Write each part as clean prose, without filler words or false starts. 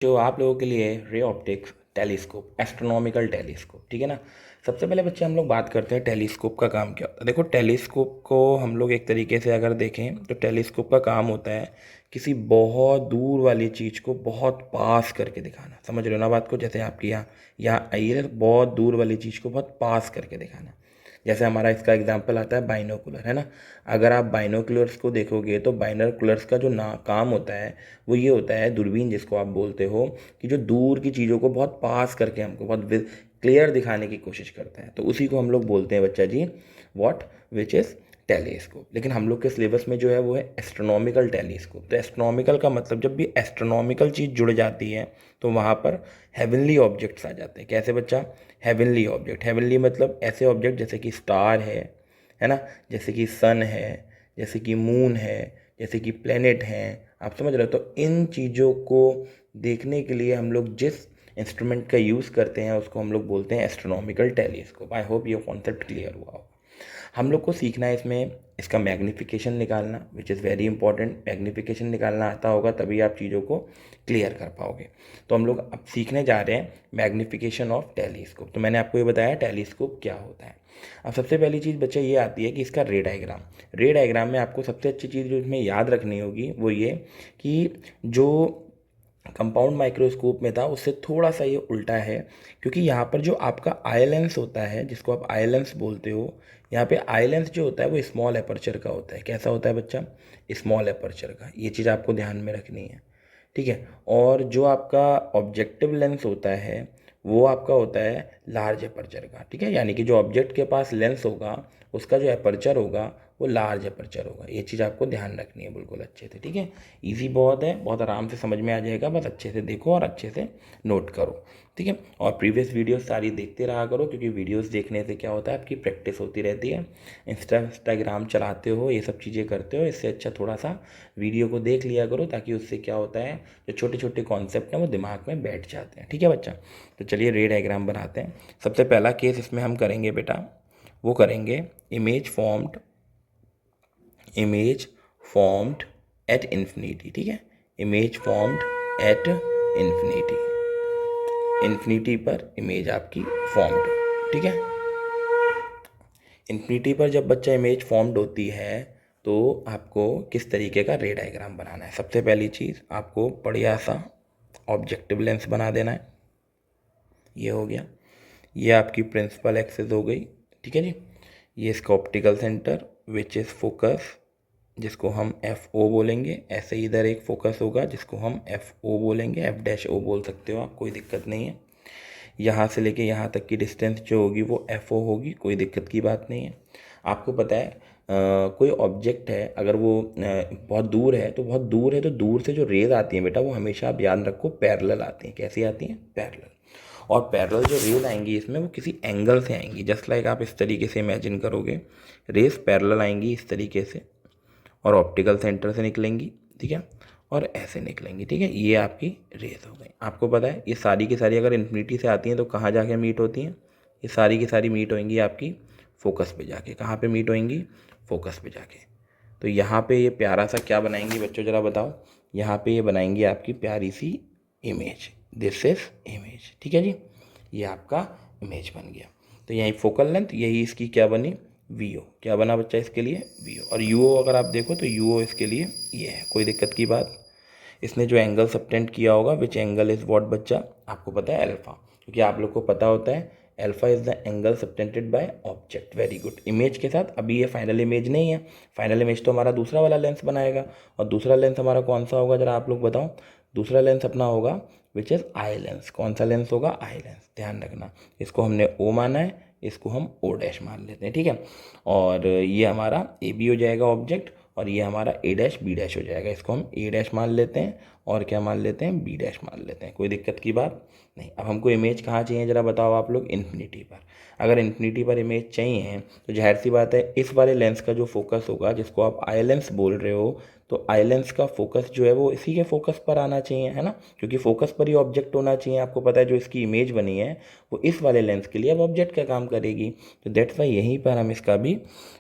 बच्चों आप लोगों के लिए ray optics telescope, astronomical telescope, ठीक है ना। सबसे पहले बच्चे हम लोग बात करते हैं टेलीस्कोप का काम क्या होता है। देखो टेलीस्कोप को हम लोग एक तरीके से अगर देखें तो टेलीस्कोप का काम होता है किसी बहुत दूर वाली चीज़ को बहुत पास करके दिखाना। समझ रहे हो ना बात को? जैसे आपकी यहाँ आई है, बहुत दूर वाली चीज़ को बहुत पास करके दिखाना। जैसे हमारा इसका एग्जाम्पल आता है बाइनोकुलर, है ना। अगर आप बाइनोकुलर्स को देखोगे तो बाइनोकुलर्स का जो ना काम होता है वो ये होता है, दूरबीन जिसको आप बोलते हो, कि जो दूर की चीज़ों को बहुत पास करके हमको बहुत क्लियर दिखाने की कोशिश करता है, तो उसी को हम लोग बोलते हैं बच्चा जी व्हाट, विच इज़ टेलीस्कोप। लेकिन हम लोग के सिलेबस में जो है वो है एस्ट्रोनॉमिकल टेलीस्कोप। तो एस्ट्रोनॉमिकल का मतलब जब भी एस्ट्रोनॉमिकल चीज़ जुड़ जाती है तो वहाँ पर हेवनली ऑब्जेक्ट्स आ जाते हैं। कैसे बच्चा? Heavenly object. हेवनली मतलब ऐसे ऑब्जेक्ट जैसे कि स्टार है ना, जैसे कि सन है, जैसे कि मून है, जैसे कि प्लेनेट हैं। आप समझ रहे हो? तो इन चीज़ों को देखने के लिए हम लोग जिस इंस्ट्रूमेंट का यूज़ करते हैं उसको हम लोग बोलते हैं एस्ट्रोनॉमिकल टेलीस्कोप। आई होप ये कॉन्सेप्ट क्लियर हुआ होगा। हम लोग को सीखना है इसमें इसका मैग्नीफिकेशन निकालना, which is very important. Magnification निकालना आता होगा तभी आप चीज़ों को क्लियर कर पाओगे। तो हम लोग अब सीखने जा रहे हैं मैग्नीफिकेशन ऑफ टेलीस्कोप। तो मैंने आपको ये बताया टेलीस्कोप क्या होता है। अब सबसे पहली चीज़ बच्चा ये आती है कि इसका रे डायग्राम। रे डायग्राम में आपको सबसे अच्छी चीज़ जो इसमें याद रखनी होगी वो ये कि जो कंपाउंड माइक्रोस्कोप में था उससे थोड़ा सा ये उल्टा है, क्योंकि यहाँ पर जो आपका आई लेंस होता है, जिसको आप आई लेंस बोलते हो, यहाँ पे आई लेंस जो होता है वो स्मॉल एपर्चर का होता है। कैसा होता है बच्चा? स्मॉल एपर्चर का। ये चीज़ आपको ध्यान में रखनी है, ठीक है। और जो आपका ऑब्जेक्टिव लेंस होता है वो आपका होता है लार्ज एपर्चर का, ठीक है। यानी कि जो ऑब्जेक्ट के पास लेंस होगा उसका जो एपर्चर होगा वो लार्ज एपर्चर होगा। ये चीज़ आपको ध्यान रखनी है बिल्कुल अच्छे से, ठीक है। इजी बहुत है, बहुत आराम से समझ में आ जाएगा, बस अच्छे से देखो और अच्छे से नोट करो, ठीक है। और प्रीवियस वीडियोस सारी देखते रहा करो, क्योंकि वीडियोस देखने से क्या होता है आपकी प्रैक्टिस होती रहती है। इंस्टाग्राम चलाते हो, ये सब चीज़ें करते हो, इससे अच्छा थोड़ा सा वीडियो को देख लिया करो, ताकि उससे क्या होता है जो छोटे छोटे कॉन्सेप्ट हैं वो दिमाग में बैठ जाते हैं, ठीक है बच्चा। तो चलिए रे डायग्राम बनाते हैं। सबसे पहला केस इसमें हम करेंगे बेटा, वो करेंगे इमेज फॉर्म्ड एट इन्फिनिटी, ठीक है। Image formed at infinity, infinity पर इमेज आपकी फॉर्म्ड, ठीक है। इन्फिनिटी पर जब बच्चा इमेज फॉर्म्ड होती है तो आपको किस तरीके का रे डायग्राम बनाना है। सबसे पहली चीज़ आपको बढ़िया सा ऑब्जेक्टिव लेंस बना देना है। ये हो गया, ये आपकी प्रिंसिपल एक्सिस हो गई, ठीक है जी। ये इसका optical centre which is focus, जिसको हम एफ ओ बोलेंगे। ऐसे इधर एक फोकस होगा जिसको हम एफ ओ बोलेंगे, एफ डैश ओ बोल सकते हो आप, कोई दिक्कत नहीं है। यहाँ से लेके यहाँ तक की डिस्टेंस जो होगी वो एफ ओ होगी, कोई दिक्कत की बात नहीं है। आपको पता है कोई ऑब्जेक्ट है अगर वो बहुत दूर है तो बहुत दूर है, तो दूर से जो रेज आती हैं बेटा वो हमेशा आप याद रखो पैरेलल आती हैं। कैसी आती हैं? पैरेलल। और पैरेलल जो रेज आएंगी इसमें वो किसी एंगल से आएंगी। जस्ट लाइक आप इस तरीके से इमेजिन करोगे, रेज पैरेलल आएंगी इस तरीके से और ऑप्टिकल सेंटर से निकलेंगी, ठीक है, और ऐसे निकलेंगी, ठीक है। ये आपकी रेज हो गई। आपको पता है ये सारी की सारी अगर इन्फिनिटी से आती हैं तो कहाँ जाके मीट होती हैं? ये सारी की सारी मीट होंगी आपकी फोकस पे जाके। कहाँ पे मीट होंगी? फोकस पे जाके। तो यहाँ पे ये प्यारा सा क्या बनाएंगी बच्चों, ज़रा बताओ। यहाँ पे ये बनाएंगी आपकी प्यारी सी इमेज, दिस इज इमेज, ठीक है जी। ये आपका इमेज बन गया। तो यही फोकल लेंथ, यही इसकी क्या बनी? V O. क्या बना बच्चा इसके लिए? V O. और यू ओ अगर आप देखो तो यू ओ इसके लिए ये है, कोई दिक्कत की बात। इसने जो एंगल सबटेंड किया होगा, विच एंगल इज़ व्हाट बच्चा? आपको पता है अल्फा, क्योंकि आप लोग को पता होता है alpha is the angle subtended by object. Very good. Image के साथ अभी ये फाइनल इमेज नहीं है, फाइनल इमेज तो हमारा दूसरा वाला लेंस बनाएगा। और दूसरा लेंस हमारा कौन सा होगा, जरा आप लोग बताओ। दूसरा लेंस अपना होगा विच इज़ आई लेंस। कौन सा लेंस होगा? Eye lens. ध्यान रखना, इसको हमने ओ माना है, इसको हम ओ डैश मान लेते हैं, ठीक है। और ये हमारा ए बी हो जाएगा ऑब्जेक्ट, और ये हमारा ए डैश बी डैश हो जाएगा। इसको हम ए डैश मान लेते हैं और क्या मान लेते हैं? बी डैश मान लेते हैं। कोई दिक्कत की बात नहीं। अब हमको इमेज कहाँ चाहिए जरा बताओ आप लोग? इन्फिनिटी पर। अगर इन्फिनिटी पर इमेज चाहिए तो जाहिर सी बात है इस वाले लेंस का जो फोकस होगा, जिसको आप आई लेंस बोल रहे हो, तो आई लेंस का फोकस जो है वो इसी के फोकस पर आना चाहिए, है ना, क्योंकि फोकस पर ही ऑब्जेक्ट होना चाहिए। आपको पता है जो इसकी इमेज बनी है वो इस वाले लेंस के लिए अब ऑब्जेक्ट का काम करेगी। तो दैट्स वाई यहीं पर हम इसका भी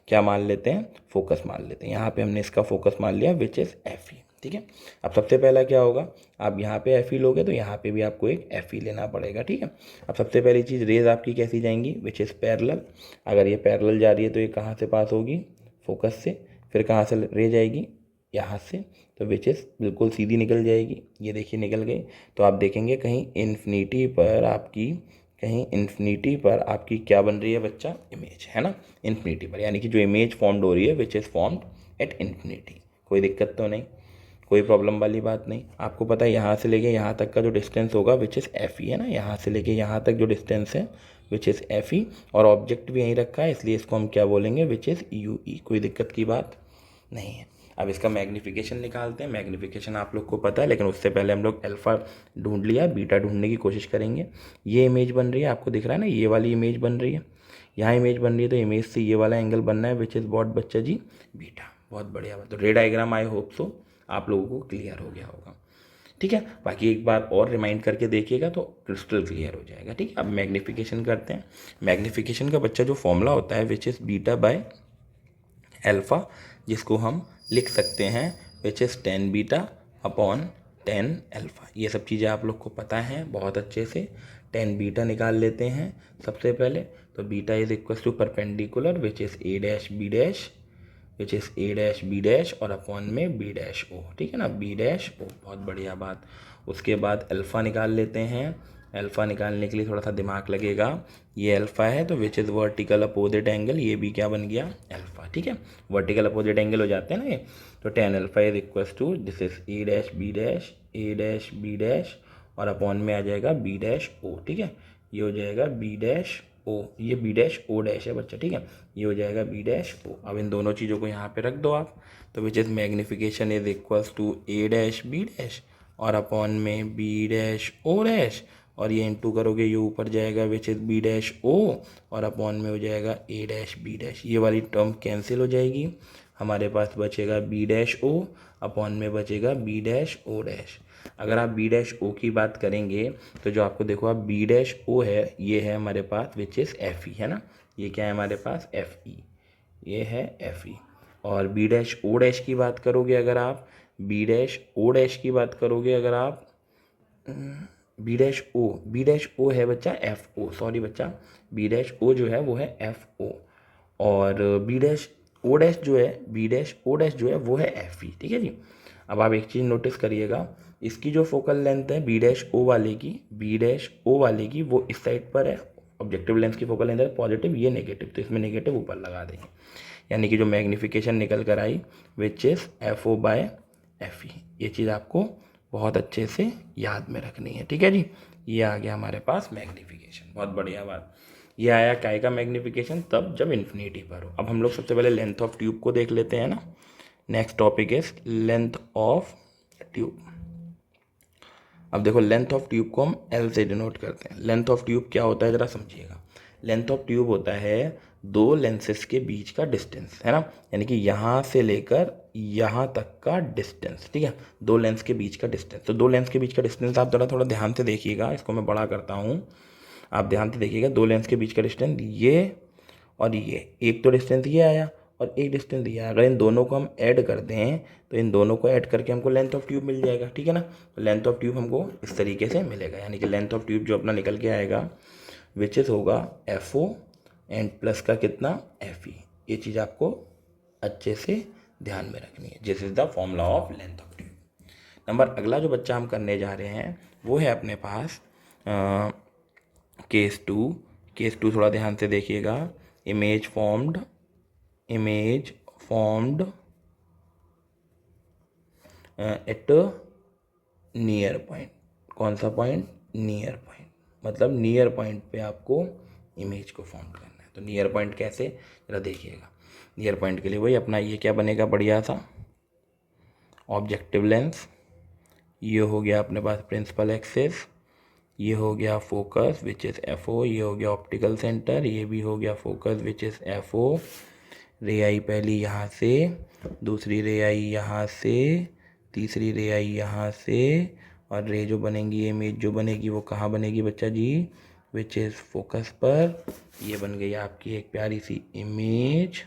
क्या मान लेते हैं? फोकस मान लेते हैं। यहाँ पे हमने इसका फोकस मान लिया विच इज़ एफ ई, ठीक है। अब सबसे पहला क्या होगा, आप यहाँ पे एफ ई लोगे तो यहाँ पे भी आपको एक एफ ई लेना पड़ेगा, ठीक है। अब सबसे पहली चीज़, रेज आपकी कैसी जाएंगी, विच इज़ पैरेलल। अगर ये पैरेलल जा रही है तो ये कहाँ से पास होगी, फोकस से। फिर कहाँ से रे जाएगी, यहाँ से, तो विच इज़ बिल्कुल सीधी निकल जाएगी। ये देखिए निकल गई। तो आप देखेंगे कहीं इन्फिनिटी पर आपकी क्या बन रही है बच्चा, इमेज, है ना, इन्फिनिटी पर, यानी कि जो इमेज फॉर्म्ड हो रही है which is formed at infinity. कोई दिक्कत तो नहीं, कोई प्रॉब्लम वाली बात नहीं। आपको पता है यहाँ से लेके यहाँ तक का जो डिस्टेंस होगा विच इज़ एफ ई, है ना, यहाँ से लेके यहाँ तक जो डिस्टेंस है विच इज़ एफ ई, और ऑब्जेक्ट भी यहीं रखा है, इसलिए इसको हम क्या बोलेंगे, विच इज़ यू ई। कोई दिक्कत की बात नहीं है। अब इसका मैग्नीफिकेशन निकालते हैं। मैग्नीफिकेशन आप लोग को पता है, लेकिन उससे पहले हम लोग अल्फ़ा ढूंढ लिया, बीटा ढूंढने की कोशिश करेंगे। ये इमेज बन रही है, आपको दिख रहा है ना, ये वाली इमेज बन रही है, यहाँ इमेज बन रही है, तो इमेज से ये वाला एंगल बनना है विच इज़ व्हाट बच्चा जी, बीटा। बहुत बढ़िया बात। तो रे डायग्राम आई होप सो आप लोगों को क्लियर हो गया होगा, ठीक है। बाकी एक बार और रिमाइंड करके देखिएगा तो क्रिस्टल क्लियर हो जाएगा, ठीक है। अब मैग्नीफिकेशन करते हैं। मैग्नीफिकेशन का बच्चा जो फॉर्मूला होता है which is beta by alpha, जिसको हम लिख सकते हैं which is 10 beta upon 10 alpha. ये सब चीज़ें आप लोग को पता हैं बहुत अच्छे से। 10 बीटा निकाल लेते हैं सबसे पहले। तो beta is equal to perpendicular which is A dash B dash, which is A dash B dash और अपॉन में बी डैश ओ, ठीक है ना, बी डैश ओ। बहुत बढ़िया बात। उसके बाद अल्फ़ा निकाल लेते हैं। अल्फ़ा निकालने के लिए थोड़ा सा दिमाग लगेगा। ये अल्फ़ा है तो which is vertical opposite angle, ये भी क्या बन गया, अल्फ़ा, ठीक है। वर्टिकल अपोजिट एंगल हो जाते हैं ना ये। तो 10 alpha is equal to this is A dash B dash, A dash B dash और अपॉन में आ जाएगा बी डैश ओ, ठीक है। ये हो जाएगा बी डैश ओ, ये बी डैश ओ डैश है बच्चा, ठीक है। ये हो जाएगा बी डैश ओ। अब इन दोनों चीज़ों को यहाँ पे रख दो आप। तो which is magnification is equals to A dash B dash और अपॉन में बी डैश ओ डैश, और ये इंटू करोगे ये ऊपर जाएगा which is B dash O और अपॉन में हो जाएगा ए डैश बी डैश। ये वाली टर्म कैंसिल हो जाएगी, हमारे पास बचेगा बी डैश ओ, अपॉन में बचेगा बी डैश ओ डैश। अगर आप बी डैश ओ की बात करेंगे तो जो आपको देखो आप बी डैश ओ है, ये है हमारे पास विच इज़ एफ ई, है ना, ये क्या है हमारे पास एफ ई, ये है एफ ई। और बी डैश ओ डैश की बात करोगे अगर आप, बी डैश ओ डैश की बात करोगे अगर आप, बी डैश ओ है बच्चा एफ ओ, सॉरी बच्चा, बी डैश ओ जो है वो है एफ ओ, और बी डैश ओ डैश जो है, बी डैश ओ डैश जो है वो है एफ ई, ठीक है जी। अब आप एक चीज़ नोटिस करिएगा, इसकी जो फोकल लेंथ है बी डैश ओ वाले की, बी डैश ओ वाले की, वो इस साइड पर है। ऑब्जेक्टिव लेंस की फोकल लेंथ है पॉजिटिव, ये नेगेटिव, तो इसमें नेगेटिव ऊपर लगा देंगे। यानी कि जो मैग्नीफिकेशन निकल कर आई which is F O by F E. ये चीज़ आपको बहुत अच्छे से याद में रखनी है, ठीक है जी। ये आ गया हमारे पास मैग्नीफिकेशन, बहुत बढ़िया बात। ये आया काय का मैग्नीफिकेशन, तब जब इन्फिनिटी पर हो। अब हम लोग सबसे पहले लेंथ ऑफ ट्यूब को देख लेते हैं ना। Next topic is length of tube. अब देखो लेंथ ऑफ ट्यूब को हम एल से डिनोट करते हैं। लेंथ ऑफ ट्यूब क्या होता है ज़रा समझिएगा। लेंथ ऑफ ट्यूब होता है दो लेंसेस के बीच का डिस्टेंस, है ना, यानी कि यहाँ से लेकर यहाँ तक का डिस्टेंस, ठीक है, दो लेंस के बीच का डिस्टेंस। तो दो लेंस के बीच का डिस्टेंस आप थोड़ा ध्यान से देखिएगा, इसको मैं बड़ा करता हूँ, आप ध्यान से देखिएगा। दो लेंस के बीच का डिस्टेंस ये और ये, एक तो डिस्टेंस ये आया और एक डिस्टेंस दिया। अगर इन दोनों को हम ऐड कर दें तो इन दोनों को ऐड करके हमको लेंथ ऑफ ट्यूब मिल जाएगा, ठीक है ना। तो लेंथ ऑफ ट्यूब हमको इस तरीके से मिलेगा, यानी कि लेंथ ऑफ ट्यूब जो अपना निकल के आएगा विच इज़ होगा एफ ओ एंड प्लस का कितना एफ ई। ये चीज़ आपको अच्छे से ध्यान में रखनी है। This is the formula of length of tube. Number अगला जो बच्चा हम करने जा रहे हैं वो है अपने पास केस टू। केस टू थोड़ा ध्यान से देखिएगा। Image formed at near point. कौन सा पॉइंट, नियर पॉइंट, मतलब नियर पॉइंट पे आपको इमेज को फॉर्म करना है। तो नियर पॉइंट कैसे, जरा देखिएगा। नियर पॉइंट के लिए वही अपना ये क्या बनेगा बढ़िया सा, ऑब्जेक्टिव लेंस, ये हो गया अपने पास प्रिंसिपल एक्सिस, ये हो गया focus which is F O, ये हो गया ऑप्टिकल सेंटर, ये भी हो गया focus which is F O. Ray आई पहली यहाँ से, दूसरी रे आई यहाँ से, तीसरी रे आई यहाँ से, और रे जो बनेंगी, इमेज जो बनेगी वो कहाँ बनेगी बच्चा जी, विच इज़ फोकस पर। ये बन गई आपकी एक प्यारी सी इमेज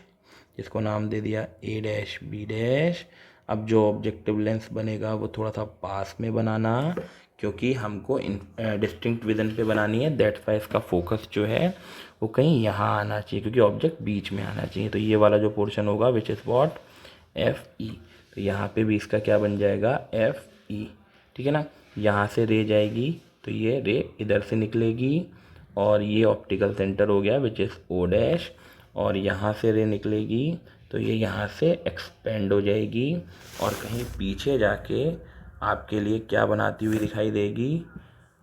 जिसको नाम दे दिया ए डैश बी डैश। अब जो ऑब्जेक्टिव लेंस बनेगा वो थोड़ा सा पास में बनाना, क्योंकि हमको डिस्टिंक्ट विजन पे बनानी है। दैट्स वाई इसका फोकस जो है वो कहीं यहाँ आना चाहिए, क्योंकि ऑब्जेक्ट बीच में आना चाहिए। तो ये वाला जो पोर्शन होगा which is what F E, तो यहाँ पे भी इसका क्या बन जाएगा एफ ई, ठीक है ना। यहाँ से रे जाएगी तो ये रे इधर से निकलेगी और ये ऑप्टिकल सेंटर हो गया विच इज़ ओ डैश, और यहाँ से रे निकलेगी तो ये यहाँ से एक्सपेंड हो जाएगी और कहीं पीछे जाके आपके लिए क्या बनाती हुई दिखाई देगी,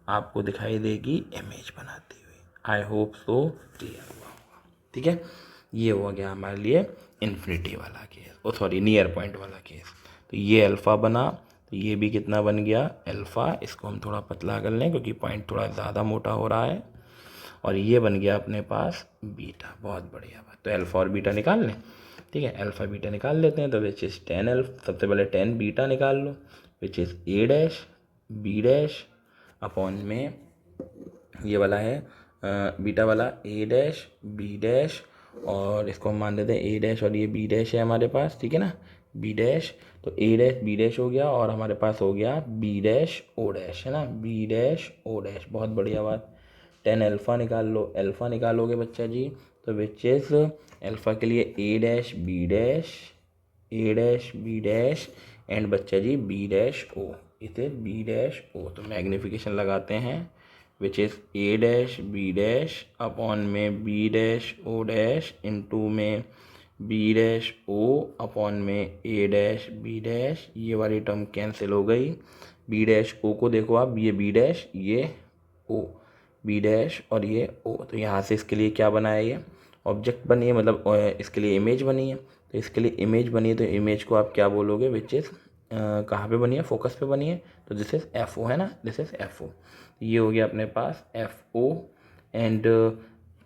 आपको दिखाई देगी इमेज बनाती हुई। आई होप सो क्लियर हुआ होगा, ठीक है। ये हो गया हमारे लिए इन्फिनिटी वाला केस, ओ सॉरी नियर पॉइंट वाला केस। तो ये अल्फ़ा बना, तो ये भी कितना बन गया अल्फ़ा। इसको हम थोड़ा पतला कर लें क्योंकि पॉइंट थोड़ा ज़्यादा मोटा हो रहा है। और ये बन गया अपने पास बीटा। बहुत बढ़िया बात। तो अल्फ़ा और बीटा निकाल लें, ठीक है। अल्फ़ा बीटा निकाल लेते हैं। तो विच इज़ टेन अल्फ़ा, सबसे पहले टेन बीटा निकाल लो, which is A dash B dash upon में ये वाला है बीटा वाला ए डैश बी डैश, और इसको हम मान लेते हैं ए डैश और ये बी डैश है हमारे पास, ठीक है ना, बी डैश। तो ए डैश बी डैश हो गया और हमारे पास हो गया बी डैश ओ डैश, है ना, बी डैश ओ डैश। बहुत बढ़िया बात। टेन अल्फ़ा निकाल लो, अल्फ़ा निकालोगे बच्चा जी तो विच इज़ अल्फ़ा के लिए A dash B dash, A dash B dash and बच्चा जी बी डैश ओ, इसे बी डैश ओ। तो मैग्नीफिकेशन लगाते हैं which is A dash B dash upon में B dash O dash into में बी डैश ओ अपॉन में A dash B dash. ये वाली टर्म कैंसिल हो गई। बी डैश ओ को देखो आप, ये बी डैश ये ओ, बी डैश और ये ओ। तो यहाँ से इसके लिए क्या बना है, ये ऑब्जेक्ट बनी है, मतलब इसके लिए इमेज बनी है। तो इसके लिए इमेज बनी है, तो इमेज को आप क्या बोलोगे, विच इज़ कहाँ पे बनी है, फोकस पे बनी है। तो दिस इज़ एफ ओ, है ना, दिस इज़ एफ ओ। ये हो गया अपने पास एफ ओ। एंड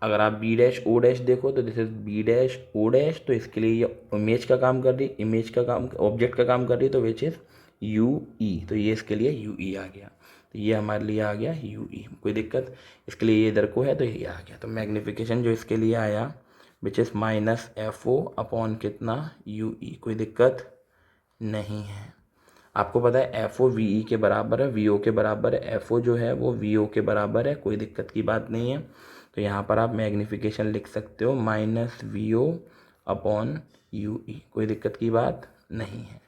अगर आप बी डैश ओ डैश देखो तो this is B dash O dash. तो इसके लिए ये इमेज का काम कर रही, इमेज का काम ऑब्जेक्ट का काम कर रही है, तो विच इज़ यू ई। तो ये इसके लिए यू ई आ गया। तो ये हमारे लिए आ गया यू ई। कोई दिक्कत, इसके लिए ये इधर को है तो ये आ गया। तो मैग्नीफिकेशन जो इसके लिए आया which is minus F O upon कितना यू ई। कोई दिक्कत नहीं है। आपको पता है एफ ओ वी ई के बराबर है, वी ओ के बराबर है। एफ ओ जो है वो वी ओ के बराबर है, कोई दिक्कत की बात नहीं है। तो यहाँ पर आप मैग्नीफिकेशन लिख सकते हो minus V O upon U E, कोई दिक्कत की बात नहीं है।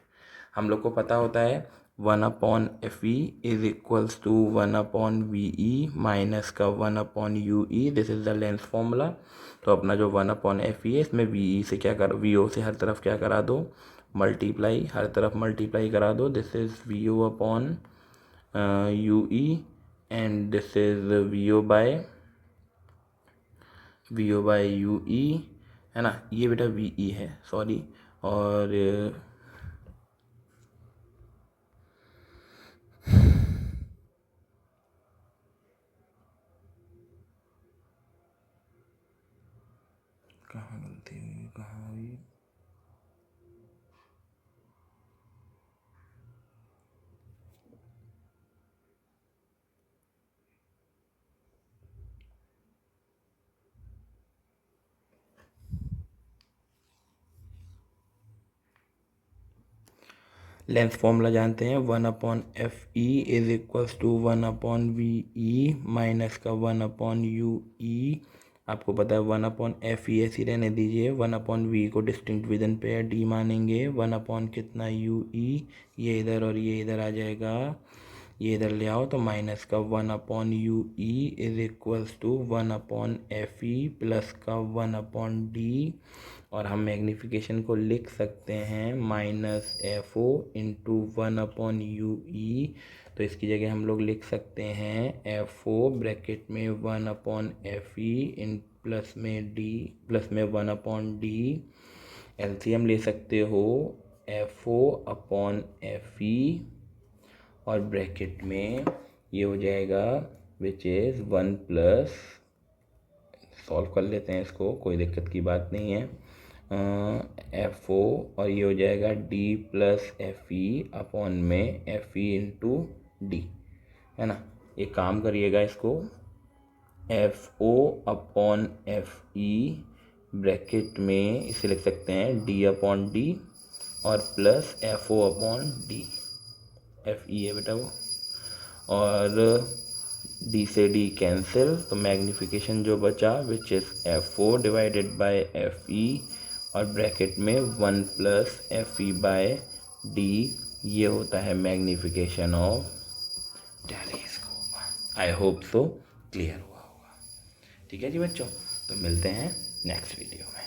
हम लोग को पता होता है 1 F E is equals to 1 V E minus का 1 U E. This is the length formula. तो अपना जो 1 एफ ई है, इसमें वी ई से क्या कर, वी ओ से हर तरफ क्या करा दो, मल्टीप्लाई, हर तरफ मल्टीप्लाई करा दो। This is V O upon U E and this is V O by U E, है ना। ये बेटा वी ई है, सॉरी। और कहाँ गलती हुई, कहाँ हुई, लेंथ फॉर्मूला जानते हैं 1/f(e) is equals to 1/v(e) minus का 1/u(e). आपको पता है 1/f(e) ऐसी रहने दीजिए, 1/v को डिस्टिंक्ट विजन पे d मानेंगे, 1/ कितना u(e), ये इधर और ये इधर आ जाएगा, ये इधर ले आओ तो माइनस का 1/u(e) is equals to 1/f(e) plus का 1/d। और हम मैग्नीफिकेशन को लिख सकते हैं minus F O into 1/u(e). तो इसकी जगह हम लोग लिख सकते हैं एफ ओ ब्रैकेट में 1/f(e) इन प्लस में d प्लस में 1/d। एलसीएम ले सकते हो F O upon F E और ब्रैकेट में ये हो जाएगा विच इज़ 1 प्लस, सॉल्व कर लेते हैं इसको, कोई दिक्कत की बात नहीं है, एफ ओ और ये हो जाएगा D plus F E upon में एफ ई इंटू डी, है ना। एक काम करिएगा, इसको F O upon F E bracket में इसे लिख सकते हैं डी अपॉन डी, और plus F O upon D, F E है बेटा वो, और डी से डी कैंसिल, तो मैग्नीफिकेशन जो बचा which is F O divided by F E, और ब्रैकेट में 1 plus F E by D, ये होता है magnification of telescope. I hope so clear हुआ होगा। ठीक है जी बच्चों, तो मिलते हैं नेक्स्ट वीडियो में।